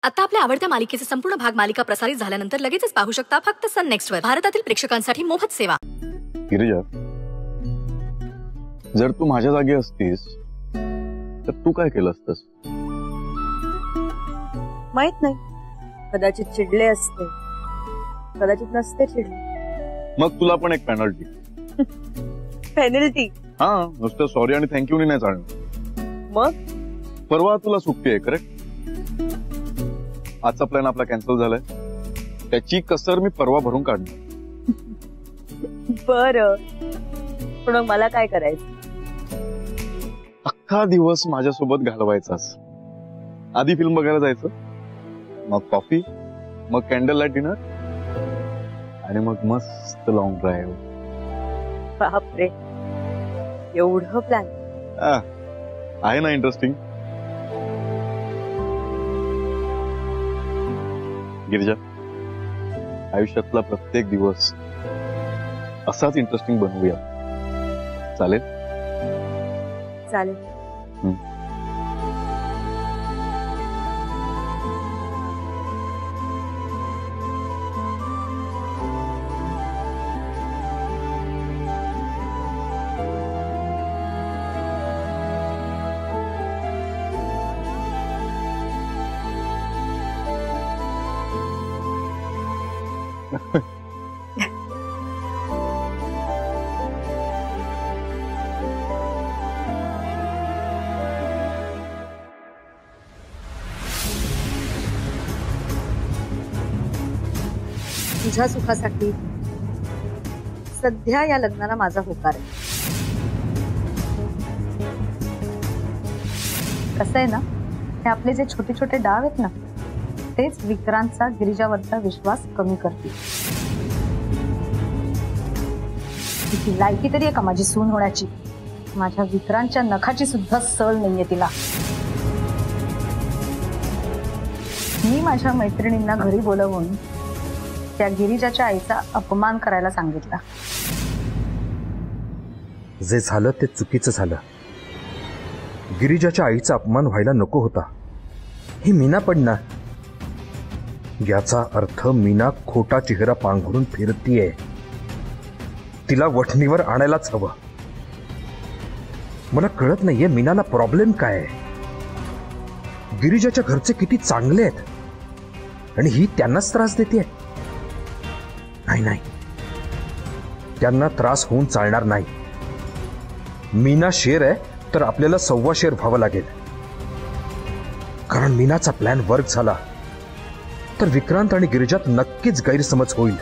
आता आपल्या आवडत्या मालिकेचे संपूर्ण भाग मालिका प्रसारित झाल्यानंतर लगेचच पाहू शकता फक्त सन नेक्स्ट वर. भारतातील प्रेक्षकांसाठी मोफत सेवा. गिरिजा, जर तू माझ्या जागी असतीस तर तू काय केलं असतस? माहित नाही, कदाचित चिडले असते, कदाचित नसते चिडले. मग तुला पण एक पेनल्टी. पेनल्टी? हा, नुसतं सॉरी आणि थँक्यू नाही चालणार. मग परवा तुला सुट्टी आहे, करेक्ट? आजचा प्लॅन आपला कॅन्सल झालाय, त्याची कसर मी परवा भरून काढणार. बरं, पण मला काय करायचं? अख्खा दिवस माझ्यासोबत घालवायचाच. आधी फिल्म बघायला जायचं, मग कॉफी, मग कॅन्डल लाईट डिनर आणि मग मस्त लॉंग ड्राईव्ह. बापरे, एवढं प्लॅन आहे ना इंटरेस्टिंग? गिरिजा, आयुष्यातला प्रत्येक दिवस असाच इंटरेस्टिंग बनवूया. चालेल? चालेल. तुझ्या सुखासाठी सध्या या लग्नाला माझा होकार आहे. कसं आहे ना, हे आपले जे छोटे छोटे डाव आहेत ना, तेच विक्रांतचा गिरिजावरचा विश्वास कमी करतील. तिची लायकी तरी आहे का माझी सून होण्याची? माझ्या विक्रांतच्या नखाची सुद्धा सल नाहीये तिला. मी माझ्या मैत्रिणींना घरी बोलवून त्या गिरिजाच्या आईचा अपमान करायला सांगितला. जे झालं ते चुकीचं झालं. गिरिजाच्या आईचा अपमान व्हायला नको होता. ही मीना पण ना, याचा अर्थ मीना खोटा चेहरा पांघरून फिरतीये. तिला वठणीवर आणायलाच हवं. मला कळत नाहीये मीनाला प्रॉब्लेम काय आहे. गिरिजाच्या घरचे किती चांगले आहेत आणि ही त्यांनाच त्रास देते. नाही नाही, त्यांना त्रास होऊन चालणार नाही. मीना शेर आहे तर आपल्याला 1.25 शेर व्हावं लागेल. कारण मीनाचा प्लॅन वर्क झाला तर विक्रांत आणि गिरिजात नक्कीच गैरसमज होईल.